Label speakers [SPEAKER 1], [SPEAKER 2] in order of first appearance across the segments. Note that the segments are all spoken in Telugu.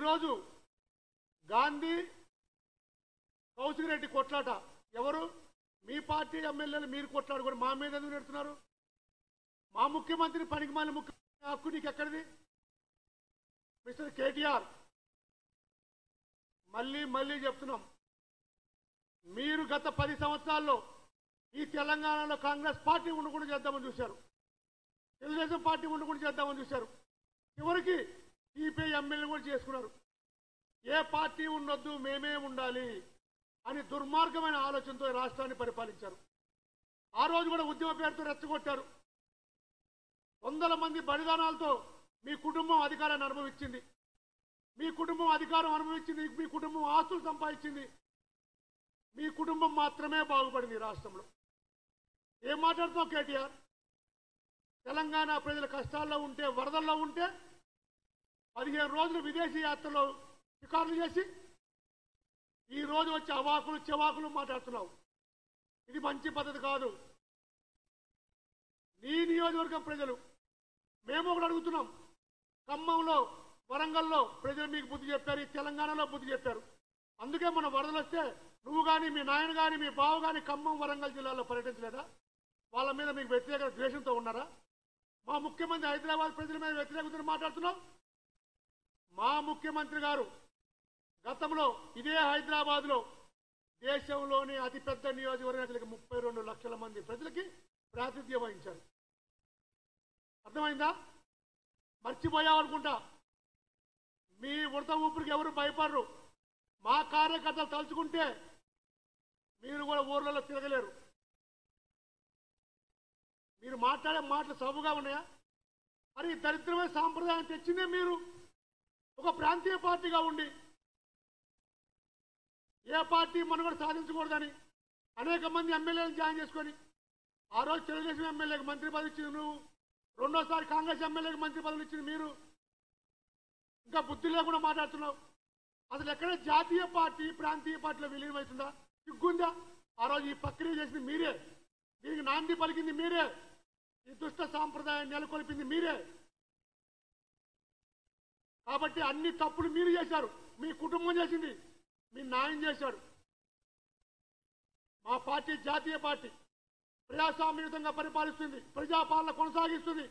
[SPEAKER 1] ఈరోజు గాంధీ కౌశిక్ కొట్లాట ఎవరు మీ పార్టీ ఎమ్మెల్యేలు మీరు కొట్లాడుకొని మా మీద ఎందుకు నెడుతున్నారు? మా ముఖ్యమంత్రి పనికిమాలిన ముఖ్యమంత్రి హక్కు నీకు ఎక్కడిది? మిస్టర్ కేటీఆర్, మళ్ళీ చెప్తున్నాం, మీరు గత 10 సంవత్సరాల్లో ఈ తెలంగాణలో కాంగ్రెస్ పార్టీ ఉండకుండా చేద్దామని చూశారు, తెలుగుదేశం పార్టీ ఉండకుండా చేద్దామని చూశారు, చివరికి సిపిఐ ఎమ్మెల్యేలు కూడా చేసుకున్నారు. ఏ పార్టీ ఉండొద్దు, మేమే ఉండాలి అని దుర్మార్గమైన ఆలోచనతో రాష్ట్రాన్ని పరిపాలించారు. ఆ రోజు కూడా ఉద్యమ పేరుతో రెచ్చగొట్టారు. వందల మంది బలిదానాలతో మీ కుటుంబం అధికారాన్ని అనుభవించింది, మీ కుటుంబం అధికారం అనుభవించింది, మీ కుటుంబం ఆస్తులు సంపాదించింది, మీ కుటుంబం మాత్రమే బాగుపడింది రాష్ట్రంలో. ఏం మాట్లాడుతున్నావు కేటీఆర్? తెలంగాణ ప్రజల కష్టాల్లో ఉంటే, వరదల్లో ఉంటే 15 రోజులు విదేశీ యాత్రలో షికారులు చేసి ఈ రోజు వచ్చి అవాకులు చెవాకులు మాట్లాడుతున్నావు. ఇది మంచి పద్ధతి కాదు. నీ నియోజకవర్గం ప్రజలు మేము ఒకటి అడుగుతున్నాం. ఖమ్మంలో, వరంగల్లో ప్రజలు మీకు బుద్ధి చెప్పారు, ఈ తెలంగాణలో బుద్ధి చెప్పారు. అందుకే మన వరదలు వస్తే నువ్వు కానీ, మీ నాయన కానీ, మీ బావ కానీ ఖమ్మం, వరంగల్ జిల్లాలో పర్యటించలేదా? వాళ్ళ మీద మీకు వ్యతిరేక ద్వేషంతో ఉన్నారా? మా ముఖ్యమంత్రి హైదరాబాద్ ప్రజల మీద వ్యతిరేకతను మాట్లాడుతున్నావు. మా ముఖ్యమంత్రి గారు గతంలో ఇదే హైదరాబాద్లో దేశంలోని అతిపెద్ద నియోజకవర్గానికి 32 లక్షల మంది ప్రజలకి ప్రాతినిధ్యం వహించారు. అర్థమైందా? మర్చిపోయావనుకుంటా. మీ ఉడత ఊపిరికి ఎవరు భయపడరు. మా కార్యకర్తలు తలుచుకుంటే మీరు కూడా ఊర్లలో తిరగలేరు. మీరు మాట్లాడే మాటలు సబుగా ఉన్నాయా? మరి దరిద్రమైన సాంప్రదాయం తెచ్చిందే మీరు. ఒక ప్రాంతీయ పార్టీగా ఉండి ఏ పార్టీ మనుగడ సాధించకూడదని అనేక మంది ఎమ్మెల్యేలను జాయిన్ చేసుకొని, ఆ రోజు తెలుగుదేశం ఎమ్మెల్యేకి మంత్రి పదవి ఇచ్చింది నువ్వు, రెండోసారి కాంగ్రెస్ ఎమ్మెల్యేకి మంత్రి పదవులు ఇచ్చింది మీరు. ఇంకా బుద్ధి లేకుండా మాట్లాడుతున్నావు. అసలు ఎక్కడ జాతీయ పార్టీ ప్రాంతీయ పార్టీలో విలీనమవుతుందా? సిగ్గుందా? ఆ రోజు ఈ ప్రక్రియ చేసింది మీరే, దీనికి నాంది పలికింది మీరే, ఈ దుష్ట సాంప్రదాయాన్ని నెలకొల్పింది మీరే. కాబట్టి అన్ని తప్పులు మీరు చేశారు. మీ కుటుంబం చేసింది, మీ నాయన చేశాడు. మా పార్టీ జాతీయ పార్టీ ప్రజాస్వామ్యయుతంగా పరిపాలిస్తుంది, ప్రజాపాలన కొనసాగిస్తుంది.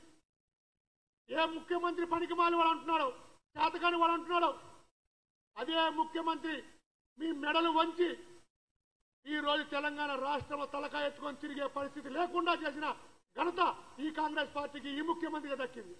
[SPEAKER 1] ఏ ముఖ్యమంత్రి పనికిమాలి వాడు అంటున్నాడో, చేతకాని వాడు అంటున్నాడో, అదే ముఖ్యమంత్రి మీ మెడలు వంచి ఈరోజు తెలంగాణ రాష్ట్రంలో తలకాయ ఎత్తుకొని తిరిగే పరిస్థితి లేకుండా చేసిన ఘనత ఈ కాంగ్రెస్ పార్టీకి, ఈ ముఖ్యమంత్రికి దక్కింది.